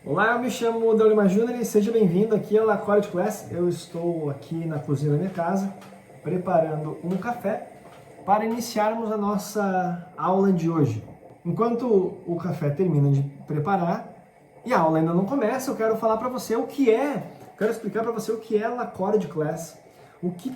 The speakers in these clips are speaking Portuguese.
Olá, eu me chamo Deolima Júnior e seja bem-vindo aqui ao La Quality Class. Eu estou aqui na cozinha da minha casa preparando um café para iniciarmos a nossa aula de hoje. Enquanto o café termina de preparar e a aula ainda não começa, eu quero falar para você quero explicar para você o que é La Quality Class, o que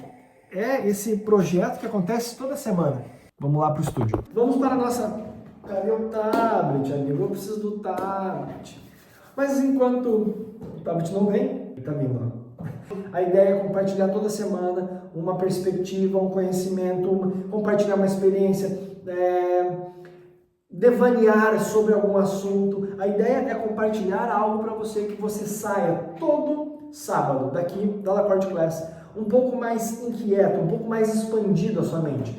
é esse projeto que acontece toda semana. Vamos lá para o estúdio. Vamos para a nossa... Cadê o tablet, amigo? Eu preciso do tablet. Mas enquanto o tablet não vem, ele tá vindo. A ideia é compartilhar toda semana uma perspectiva, um conhecimento, compartilhar uma experiência, devanear sobre algum assunto. A ideia é compartilhar algo para você que você saia todo sábado daqui da La Quality Class um pouco mais inquieto, um pouco mais expandido a sua mente.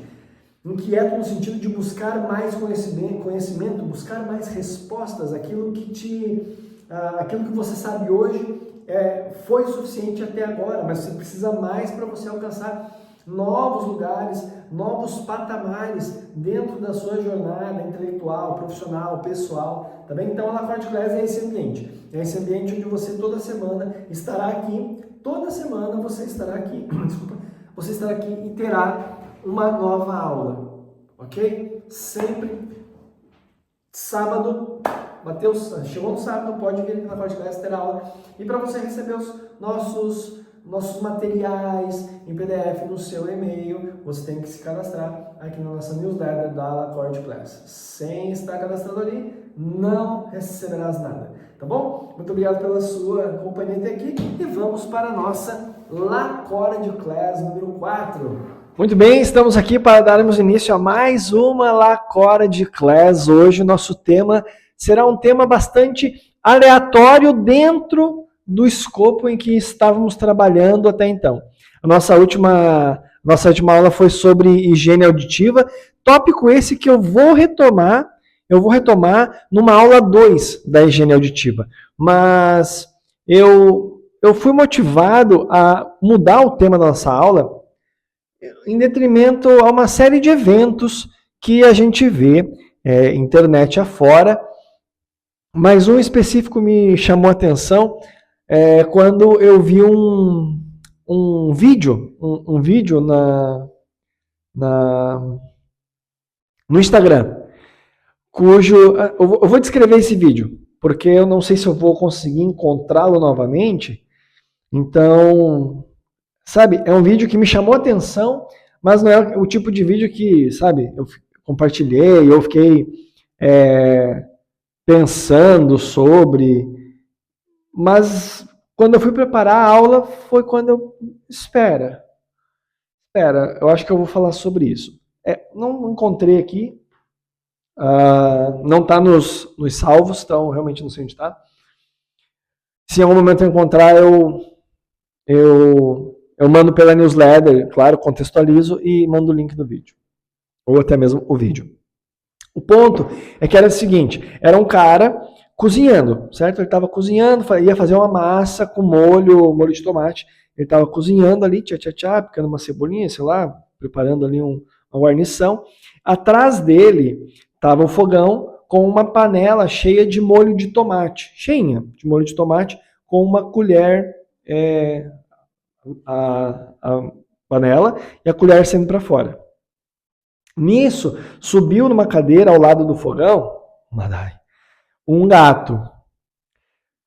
Inquieto no sentido de buscar mais conhecimento, buscar mais respostas, aquilo que você sabe hoje foi suficiente até agora, mas você precisa mais para você alcançar novos lugares, novos patamares dentro da sua jornada intelectual, profissional, pessoal, tá bem? Então a La Quality Class é esse ambiente onde você toda semana estará aqui, desculpa, você estará aqui e terá uma nova aula, ok? Sempre sábado, chegou no sábado, pode vir aqui na Quality Class ter aula. E para você receber os nossos materiais em PDF no seu e-mail, você tem que se cadastrar aqui na nossa newsletter da La Quality Class. Sem estar cadastrado ali, não receberás nada, tá bom? Muito obrigado pela sua companhia até aqui e vamos para a nossa La Quality Class número 4. Muito bem, estamos aqui para darmos início a mais uma La Quality Class. Hoje o nosso tema será um tema bastante aleatório dentro do escopo em que estávamos trabalhando até então. A nossa última aula foi sobre higiene auditiva, tópico esse que eu vou retomar numa aula 2 da higiene auditiva. Mas eu fui motivado a mudar o tema da nossa aula em detrimento a uma série de eventos que a gente vê internet afora, mas um específico me chamou a atenção quando eu vi um vídeo no Instagram, eu vou descrever esse vídeo, porque eu não sei se eu vou conseguir encontrá-lo novamente, então... Sabe, é um vídeo que me chamou a atenção, mas não é o tipo de vídeo que, sabe, eu compartilhei, eu fiquei pensando sobre, mas quando eu fui preparar a aula foi quando eu, espera, eu acho que eu vou falar sobre isso. Não encontrei aqui, não está nos salvos, então realmente não sei onde está. Se em algum momento eu encontrar, eu mando pela newsletter, claro, contextualizo e mando o link do vídeo. Ou até mesmo o vídeo. O ponto é que era o seguinte, era um cara cozinhando, certo? Ele estava cozinhando, ia fazer uma massa com molho de tomate. Ele estava cozinhando ali, picando uma cebolinha, sei lá, preparando ali uma guarnição. Atrás dele estava um fogão com uma panela cheia de molho de tomate. Cheinha de molho de tomate, com uma colher... a panela e a colher saindo para fora. Nisso, subiu numa cadeira ao lado do fogão, um gato.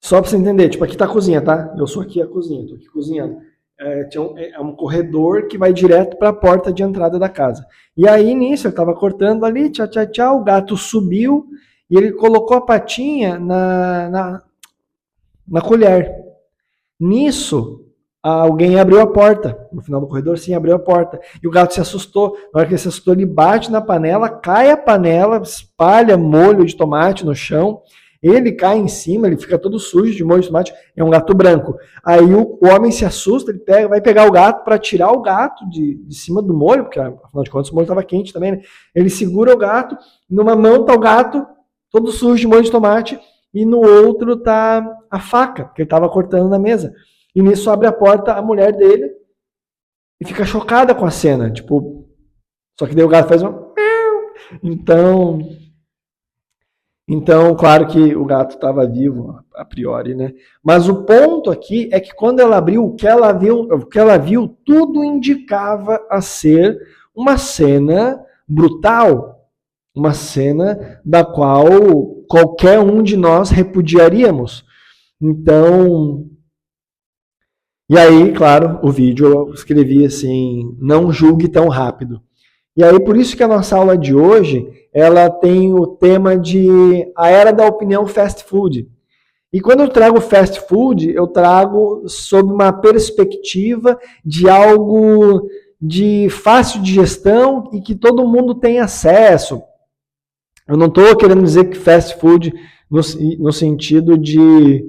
Só para você entender, tipo, aqui tá a cozinha, tá? Eu sou aqui a cozinha, tô aqui cozinhando. É um corredor que vai direto para a porta de entrada da casa. E aí, nisso, eu estava cortando ali, o gato subiu e ele colocou a patinha na colher. Nisso, alguém abriu a porta, no final do corredor, sim, abriu a porta. E o gato se assustou. Na hora que ele se assustou, ele bate na panela, cai a panela, espalha molho de tomate no chão. Ele cai em cima, ele fica todo sujo de molho de tomate. É um gato branco. Aí o homem se assusta, ele vai pegar o gato para tirar o gato de cima do molho, porque afinal de contas o molho estava quente também, né? Ele segura o gato, numa mão está o gato, todo sujo de molho de tomate, e no outro está a faca, que ele estava cortando na mesa. E nisso abre a porta a mulher dele e fica chocada com a cena. Tipo, só que daí o gato faz um... Então, claro que o gato estava vivo a priori, né? Mas o ponto aqui é que quando ela abriu, o que ela viu, tudo indicava a ser uma cena brutal, uma cena da qual qualquer um de nós repudiaríamos. Então, e aí, claro, o vídeo eu escrevi assim, não julgue tão rápido. E aí, por isso que a nossa aula de hoje, ela tem o tema de a era da opinião fast food. E quando eu trago fast food, eu trago sob uma perspectiva de algo de fácil digestão e que todo mundo tem acesso. Eu não estou querendo dizer que fast food no sentido de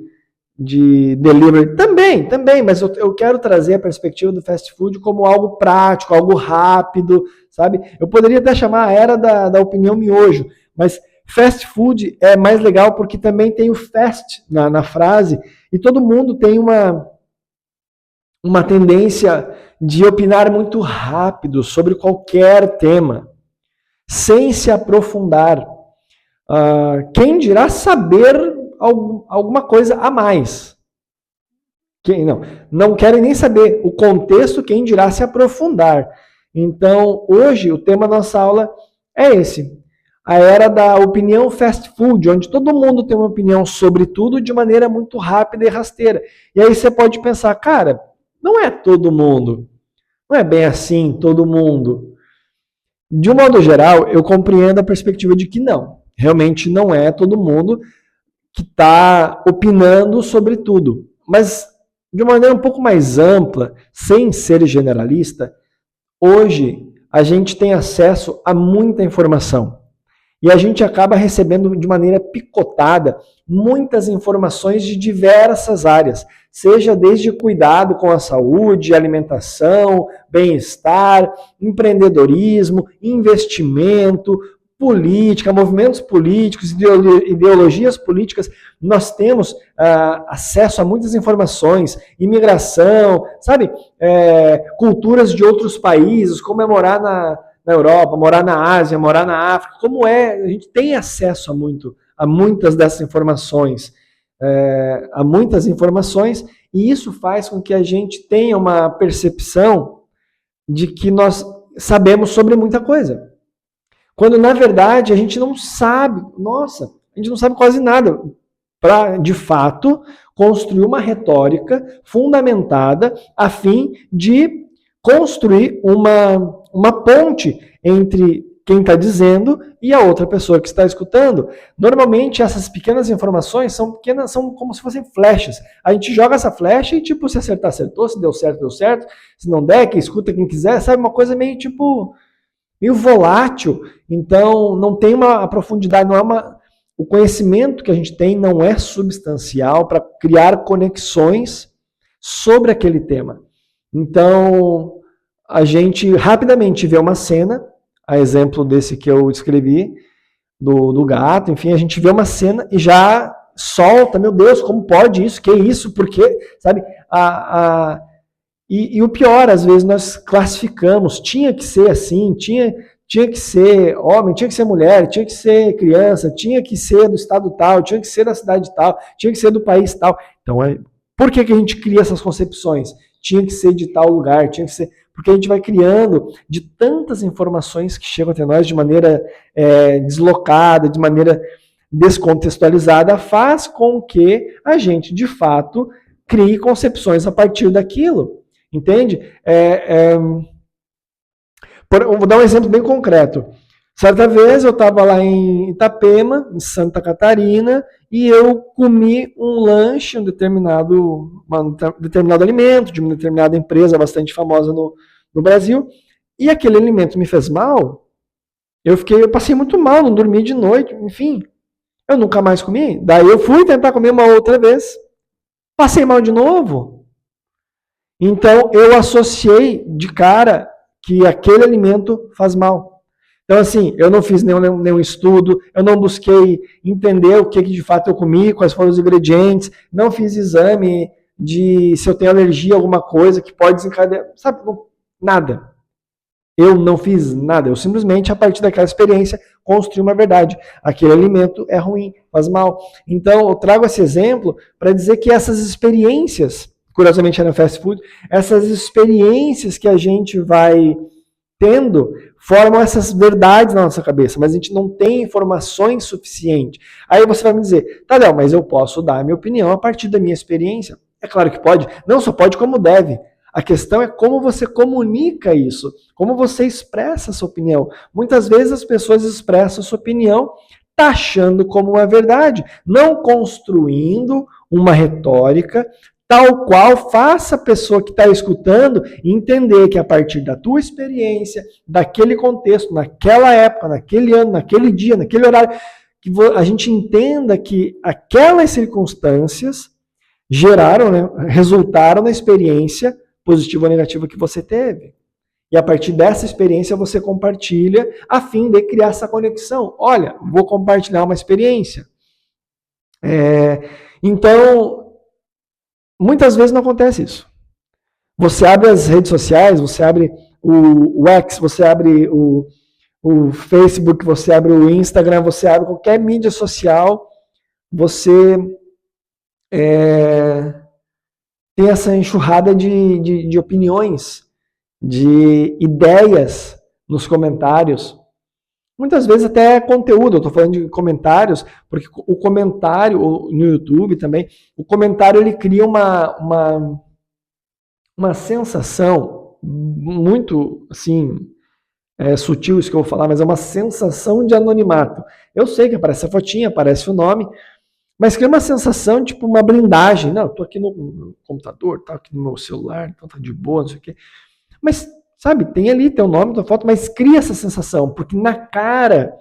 delivery. Também, mas eu quero trazer a perspectiva do fast food como algo prático, algo rápido, sabe? Eu poderia até chamar a era da opinião miojo, mas fast food é mais legal porque também tem o fast na frase e todo mundo tem uma tendência de opinar muito rápido sobre qualquer tema, sem se aprofundar. Quem dirá saber alguma coisa a mais. Não querem nem saber o contexto, quem dirá se aprofundar. Então, hoje, o tema da nossa aula é esse. A era da opinião fast food, onde todo mundo tem uma opinião sobre tudo de maneira muito rápida e rasteira. E aí você pode pensar, cara, não é todo mundo. Não é bem assim, todo mundo. De um modo geral, eu compreendo a perspectiva de que não. Realmente não é todo mundo que está opinando sobre tudo. Mas, de uma maneira um pouco mais ampla, sem ser generalista, hoje a gente tem acesso a muita informação. E a gente acaba recebendo de maneira picotada muitas informações de diversas áreas, seja desde cuidado com a saúde, alimentação, bem-estar, empreendedorismo, investimento, política, movimentos políticos, ideologias políticas. Nós temos acesso a muitas informações, imigração, sabe? Culturas de outros países, como é morar na Europa, morar na Ásia, morar na África, como é, a gente tem acesso a muitas dessas informações, e isso faz com que a gente tenha uma percepção de que nós sabemos sobre muita coisa. Quando, na verdade, a gente não sabe, a gente não sabe quase nada para, de fato, construir uma retórica fundamentada a fim de construir uma ponte entre quem está dizendo e a outra pessoa que está escutando. Normalmente, essas pequenas informações são como se fossem flechas. A gente joga essa flecha e, tipo, se acertar, acertou, se deu certo, deu certo, se não der, quem escuta, quem quiser, sabe? Uma coisa meio, meio volátil. Então, não tem uma profundidade, o conhecimento que a gente tem não é substancial para criar conexões sobre aquele tema. Então, a gente rapidamente vê uma cena, a exemplo desse que eu escrevi, do gato, enfim, a gente vê uma cena e já solta, meu Deus, como pode isso? Que isso? Por quê? Sabe? E o pior, às vezes nós classificamos, tinha que ser assim, tinha que ser homem, tinha que ser mulher, tinha que ser criança, tinha que ser do estado tal, tinha que ser da cidade tal, tinha que ser do país tal. Então, por que a gente cria essas concepções? Tinha que ser de tal lugar, tinha que ser... Porque a gente vai criando de tantas informações que chegam até nós de maneira deslocada, de maneira descontextualizada, faz com que a gente, de fato, crie concepções a partir daquilo. Entende? Vou dar um exemplo bem concreto. Certa vez eu estava lá em Itapema, em Santa Catarina, e eu comi um lanche, um determinado alimento, de uma determinada empresa bastante famosa no Brasil, e aquele alimento me fez mal. Eu passei muito mal, não dormi de noite, enfim. Eu nunca mais comi. Daí eu fui tentar comer uma outra vez. Passei mal de novo. Então eu associei de cara que aquele alimento faz mal. Então, assim, eu não fiz nenhum estudo, eu não busquei entender o que de fato eu comi, quais foram os ingredientes, não fiz exame de se eu tenho alergia a alguma coisa que pode desencadear, sabe? Nada. Eu não fiz nada, eu simplesmente, a partir daquela experiência, construí uma verdade. Aquele alimento é ruim, faz mal. Então, eu trago esse exemplo para dizer que essas experiências, curiosamente era fast food, essas experiências que a gente vai tendo, formam essas verdades na nossa cabeça, mas a gente não tem informações suficientes. Aí você vai me dizer, Tadeu, mas eu posso dar a minha opinião a partir da minha experiência? É claro que pode, não só pode como deve. A questão é como você comunica isso, como você expressa a sua opinião. Muitas vezes as pessoas expressam a sua opinião taxando como uma verdade, não construindo uma retórica tal qual faça a pessoa que está escutando entender que a partir da tua experiência, daquele contexto, naquela época, naquele ano, naquele dia, naquele horário, que a gente entenda que aquelas circunstâncias geraram, né, resultaram na experiência positiva ou negativa que você teve. E a partir dessa experiência você compartilha a fim de criar essa conexão. Olha, vou compartilhar uma experiência. Então, muitas vezes não acontece isso. Você abre as redes sociais, você abre o X, você abre o Facebook, você abre o Instagram, você abre qualquer mídia social, você tem essa enxurrada de opiniões, de ideias nos comentários. Muitas vezes até conteúdo, eu estou falando de comentários, porque o comentário, no YouTube também, o comentário ele cria uma sensação muito, assim, sutil isso que eu vou falar, mas é uma sensação de anonimato. Eu sei que aparece a fotinha, aparece o nome, mas cria uma sensação, tipo, uma blindagem. Não, eu tô aqui no computador, tá aqui no meu celular, então tá de boa, não sei o quê. Mas, sabe, tem ali teu nome, tua foto, mas cria essa sensação, porque na cara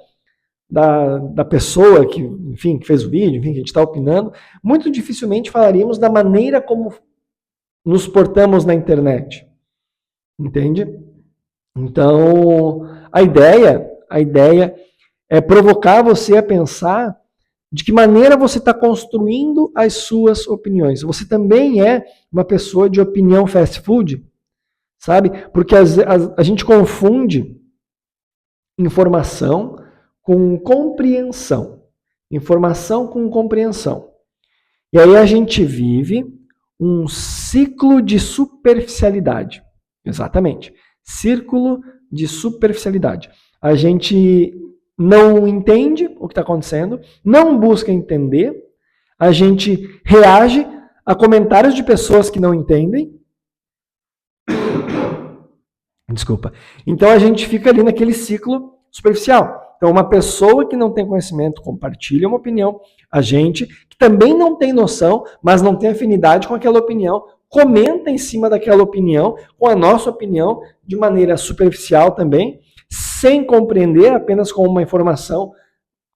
da pessoa que, enfim, que fez o vídeo, enfim, que a gente está opinando, muito dificilmente falaríamos da maneira como nos portamos na internet. Entende? Então, a ideia é provocar você a pensar de que maneira você está construindo as suas opiniões. Você também é uma pessoa de opinião fast food, sabe? Porque a gente confunde informação com compreensão. Informação com compreensão. E aí a gente vive um ciclo de superficialidade. Exatamente. Círculo de superficialidade. A gente não entende o que está acontecendo, não busca entender, a gente reage a comentários de pessoas que não entendem. Desculpa. Então a gente fica ali naquele ciclo superficial. Então uma pessoa que não tem conhecimento compartilha uma opinião, a gente que também não tem noção, mas não tem afinidade com aquela opinião, comenta em cima daquela opinião, com a nossa opinião, de maneira superficial também, sem compreender, apenas com uma informação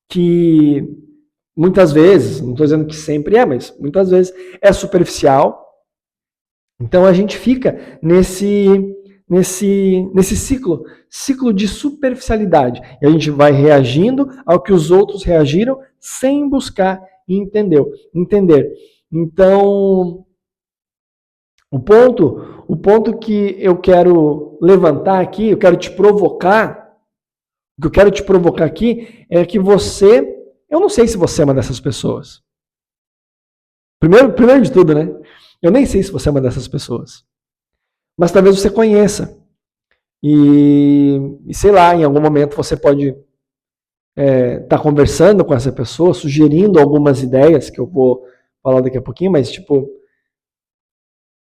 que muitas vezes, não estou dizendo que sempre é, mas muitas vezes é superficial. Então a gente fica nesse ciclo de superficialidade. E a gente vai reagindo ao que os outros reagiram sem buscar entender. Então, o ponto que eu quero levantar aqui, eu quero te provocar, o que eu quero te provocar aqui é que você, eu não sei se você é uma dessas pessoas. Primeiro de tudo, né? Eu nem sei se você é uma dessas pessoas. Mas talvez você conheça. E sei lá, em algum momento você pode estar conversando com essa pessoa, sugerindo algumas ideias que eu vou falar daqui a pouquinho, mas tipo,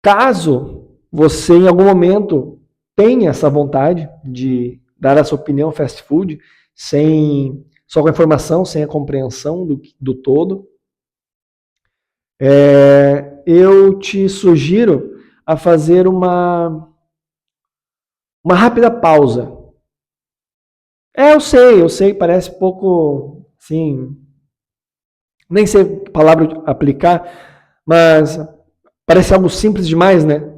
caso você em algum momento tenha essa vontade de dar a sua opinião fast food, só com a informação, sem a compreensão do todo, eu te sugiro a fazer uma rápida pausa. Eu sei, parece pouco, assim, nem sei a palavra aplicar, mas parece algo simples demais, né?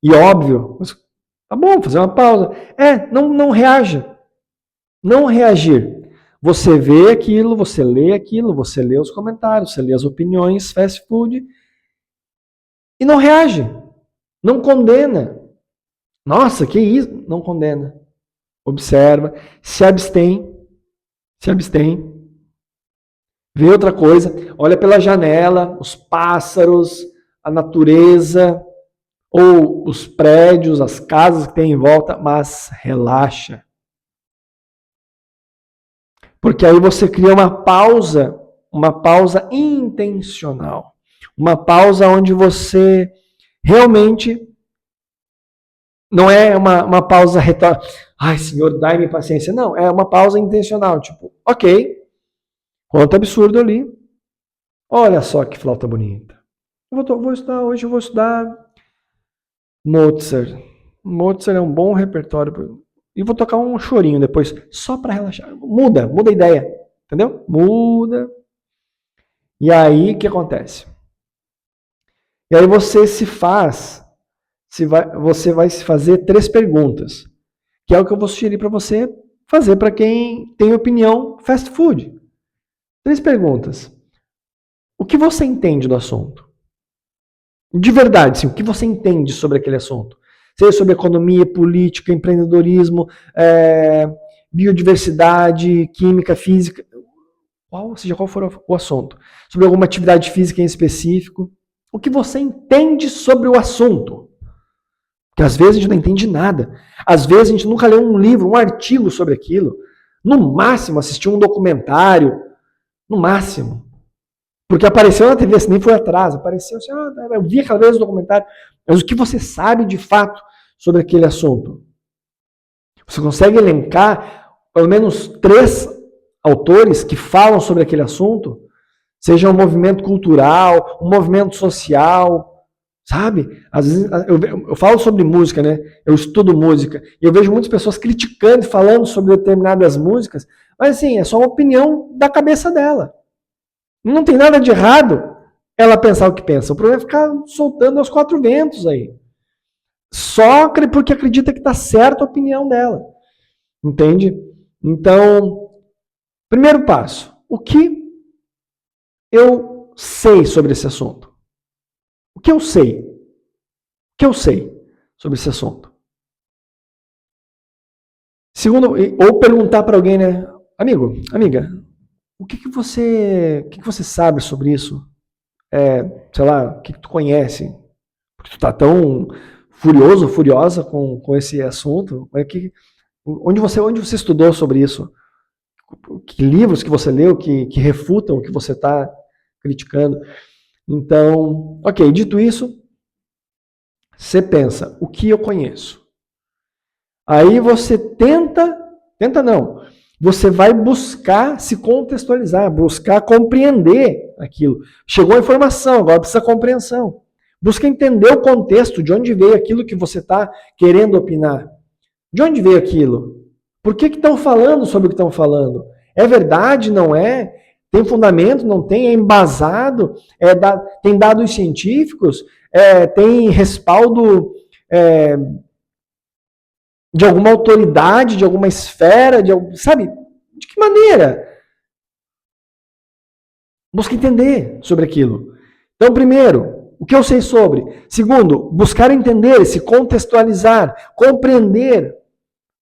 E óbvio. Mas, tá bom, fazer uma pausa. Não reaja. Não reagir. Você vê aquilo, você lê os comentários, você lê as opiniões, fast food, e não reage. Não condena. Nossa, que isso? Não condena. observa, se abstém, vê outra coisa, olha pela janela, os pássaros, a natureza, ou os prédios, as casas que tem em volta, mas relaxa. Porque aí você cria uma pausa intencional. Uma pausa onde você realmente não é uma pausa retórica. Ai, Senhor, dai-me paciência. Não, é uma pausa intencional. Tipo, ok, quanto absurdo ali. Olha só que flauta bonita. Hoje eu vou estudar Mozart. Mozart é um bom repertório. E vou tocar um chorinho depois, só para relaxar. Muda a ideia. Entendeu? Muda. E aí, o que acontece? E aí você você vai se fazer 3 perguntas, que é o que eu vou sugerir para você fazer para quem tem opinião fast food. 3 perguntas. O que você entende do assunto? De verdade, sim, o que você entende sobre aquele assunto? Seja sobre economia, política, empreendedorismo, biodiversidade, química, física, seja qual for o assunto. Sobre alguma atividade física em específico. O que você entende sobre o assunto? Porque às vezes a gente não entende nada. Às vezes a gente nunca leu um livro, um artigo sobre aquilo. No máximo assistiu um documentário. No máximo. Porque apareceu na TV, assim, nem foi atrás. Apareceu assim, eu vi aquela vez o documentário. Mas o que você sabe de fato sobre aquele assunto? Você consegue elencar pelo menos 3 autores que falam sobre aquele assunto? Seja um movimento cultural, um movimento social, sabe? Às vezes eu falo sobre música, né? Eu estudo música e eu vejo muitas pessoas criticando e falando sobre determinadas músicas, mas assim, é só uma opinião da cabeça dela. Não tem nada de errado ela pensar o que pensa. O problema é ficar soltando aos 4 ventos aí. Só porque acredita que está certa a opinião dela. Entende? Então, primeiro passo. O que eu sei sobre esse assunto? O que eu sei? O que eu sei sobre esse assunto? Segundo, ou perguntar para alguém, né? Amigo, amiga, o que você sabe sobre isso? Sei lá, o que tu conhece? Porque tu tá tão furioso, furiosa com esse assunto. Onde você estudou sobre isso? Que livros que você leu que refutam o que você está criticando? Então, ok, dito isso, você pensa, o que eu conheço? Aí você tenta não, você vai buscar se contextualizar, buscar compreender aquilo. Chegou a informação, agora precisa compreensão. Busca entender o contexto, de onde veio aquilo que você está querendo opinar. De onde veio aquilo? Por que estão falando sobre o que estão falando? É verdade, não é? Tem fundamento, não tem? É embasado? Tem dados científicos? Tem respaldo de alguma autoridade, de alguma esfera, sabe? De que maneira? Busca entender sobre aquilo. Então, primeiro, o que eu sei sobre? Segundo, buscar entender, se contextualizar, compreender.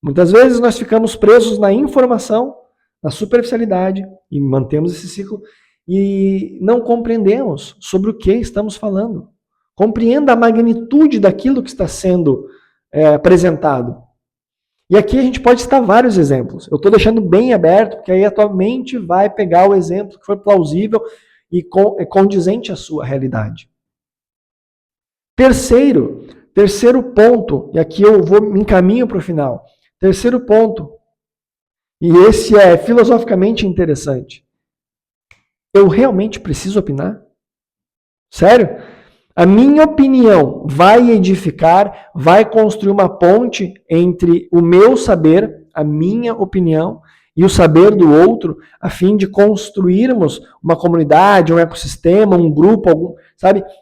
Muitas vezes nós ficamos presos na informação, na superficialidade, e mantemos esse ciclo, e não compreendemos sobre o que estamos falando. Compreenda a magnitude daquilo que está sendo apresentado. E aqui a gente pode citar vários exemplos. Eu estou deixando bem aberto, porque aí a tua mente vai pegar o exemplo que for plausível e condizente à sua realidade. Terceiro ponto, e aqui eu me encaminho para o final. Terceiro ponto, e esse é filosoficamente interessante. Eu realmente preciso opinar? Sério? A minha opinião vai edificar, vai construir uma ponte entre o meu saber, a minha opinião, e o saber do outro, a fim de construirmos uma comunidade, um ecossistema, um grupo,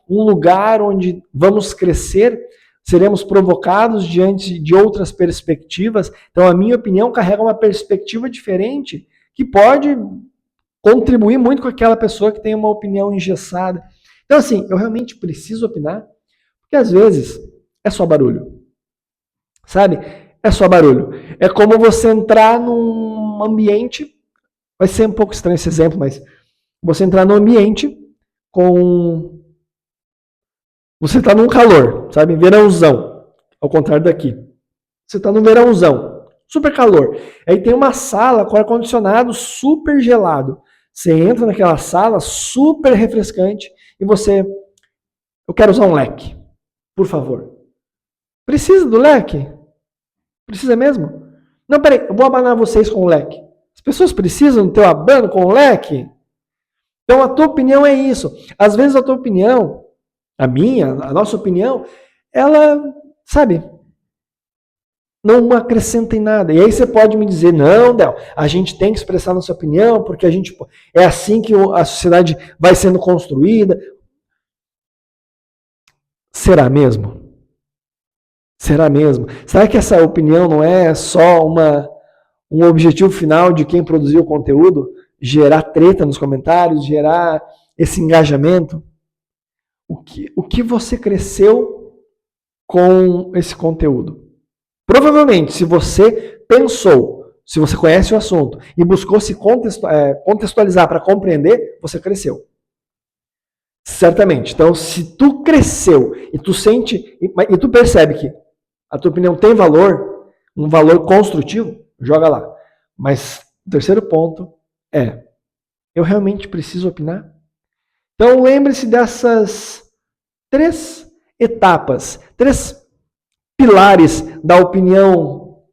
um lugar onde vamos crescer, seremos provocados diante de outras perspectivas. Então, a minha opinião carrega uma perspectiva diferente que pode contribuir muito com aquela pessoa que tem uma opinião engessada. Então, assim, eu realmente preciso opinar, porque às vezes é só barulho. Sabe? é só barulho. É como você entrar num ambiente, vai ser um pouco estranho esse exemplo, mas você entrar num ambiente com... Você está num calor, sabe? Verãozão, ao contrário daqui. Você está no verãozão, super calor. Aí tem uma sala com ar-condicionado super gelado. Você entra naquela sala super refrescante e você... Eu quero usar um leque, por favor. Precisa do leque? Precisa mesmo? Não, peraí, eu vou abanar vocês com o leque. As pessoas precisam do teu abano com o leque? Então a tua opinião é isso. Às vezes a tua opinião, a minha, a nossa opinião, ela, sabe, não acrescenta em nada. E aí você pode me dizer, não, Del, a gente tem que expressar nossa opinião, porque a gente é assim que a sociedade vai sendo construída. Será mesmo? Será mesmo? Será que essa opinião não é só um objetivo final de quem produziu o conteúdo? Gerar treta nos comentários, gerar esse engajamento? O que você cresceu com esse conteúdo? Provavelmente, se você pensou, se você conhece o assunto e buscou se contextualizar para compreender, você cresceu. Certamente. Então, se tu cresceu e tu sente e tu percebe que a tua opinião tem valor, um valor construtivo, joga lá. Mas o terceiro ponto é: eu realmente preciso opinar? Então, lembre-se dessas 3 etapas, 3 pilares da opinião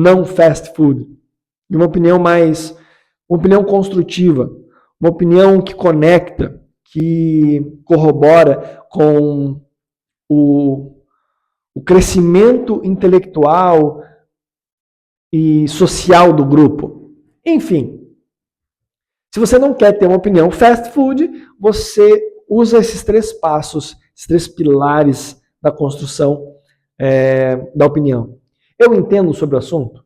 não fast food, de uma opinião uma opinião construtiva, uma opinião que conecta, que corrobora com o crescimento intelectual e social do grupo. Enfim, se você não quer ter uma opinião fast food, você usa esses 3 passos, esses 3 pilares da construção da opinião. Eu entendo sobre o assunto?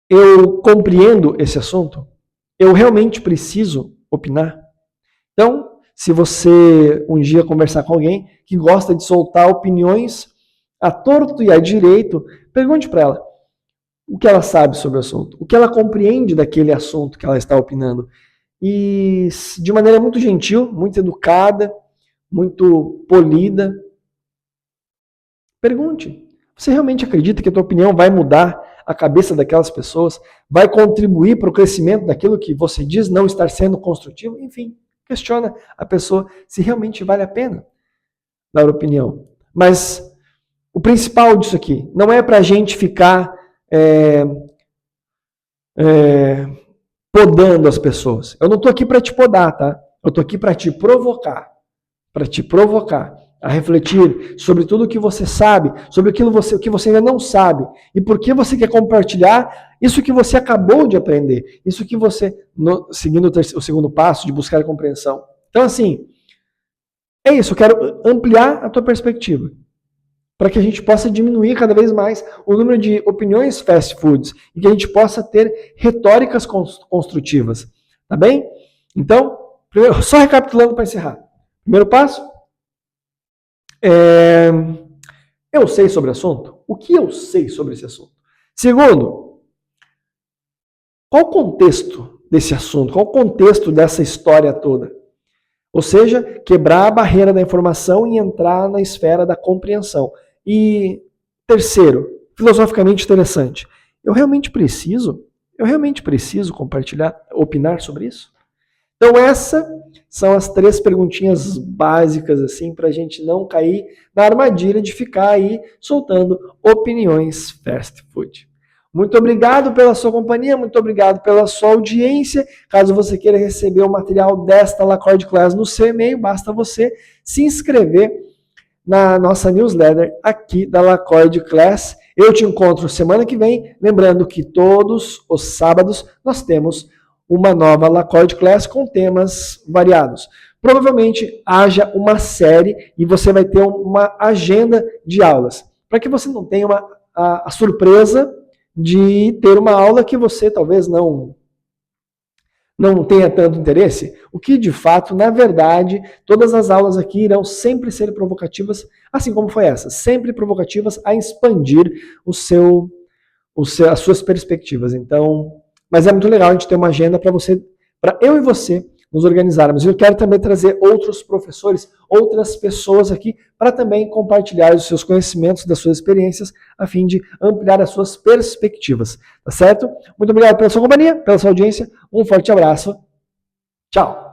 Eu compreendo esse assunto? Eu realmente preciso opinar? Então, se você um dia conversar com alguém que gosta de soltar opiniões à torto e à direito, pergunte para ela o que ela sabe sobre o assunto, o que ela compreende daquele assunto que ela está opinando. E de maneira muito gentil, muito educada, muito polida, pergunte. Você realmente acredita que a tua opinião vai mudar a cabeça daquelas pessoas? Vai contribuir para o crescimento daquilo que você diz não estar sendo construtivo? Enfim, questiona a pessoa se realmente vale a pena dar opinião. Mas o principal disso aqui não é para a gente ficar podando as pessoas. Eu não estou aqui para te podar, tá? Eu estou aqui para te provocar. Para te provocar a refletir sobre tudo o que você sabe, sobre o que você ainda não sabe, e por que você quer compartilhar isso que você acabou de aprender, isso que você, seguindo o segundo passo de buscar a compreensão. Então, assim, é isso, eu quero ampliar a tua perspectiva, para que a gente possa diminuir cada vez mais o número de opiniões fast foods, e que a gente possa ter retóricas construtivas, tá bem? Então, primeiro, só recapitulando para encerrar. Primeiro passo, eu sei sobre o assunto? O que eu sei sobre esse assunto? Segundo, qual o contexto desse assunto? Qual o contexto dessa história toda? Ou seja, quebrar a barreira da informação e entrar na esfera da compreensão. E terceiro, filosoficamente interessante, eu realmente preciso compartilhar, opinar sobre isso? Então essas são as 3 perguntinhas básicas assim para a gente não cair na armadilha de ficar aí soltando opiniões fast food. Muito obrigado pela sua companhia, muito obrigado pela sua audiência. Caso você queira receber o material desta Lacorde Class no seu e-mail, basta você se inscrever na nossa newsletter aqui da Lacorde Class. Eu te encontro semana que vem, lembrando que todos os sábados nós temos uma nova Lacorde Class com temas variados. Provavelmente haja uma série e você vai ter uma agenda de aulas, para que você não tenha a surpresa de ter uma aula que você talvez não não tenha tanto interesse, o que de fato, na verdade, todas as aulas aqui irão sempre ser provocativas, assim como foi essa, sempre provocativas a expandir as suas perspectivas. Então, mas é muito legal a gente ter uma agenda para eu e você nos organizarmos. Eu quero também trazer outros professores, outras pessoas aqui, para também compartilhar os seus conhecimentos, das suas experiências, a fim de ampliar as suas perspectivas. Tá certo? Muito obrigado pela sua companhia, pela sua audiência. Um forte abraço. Tchau!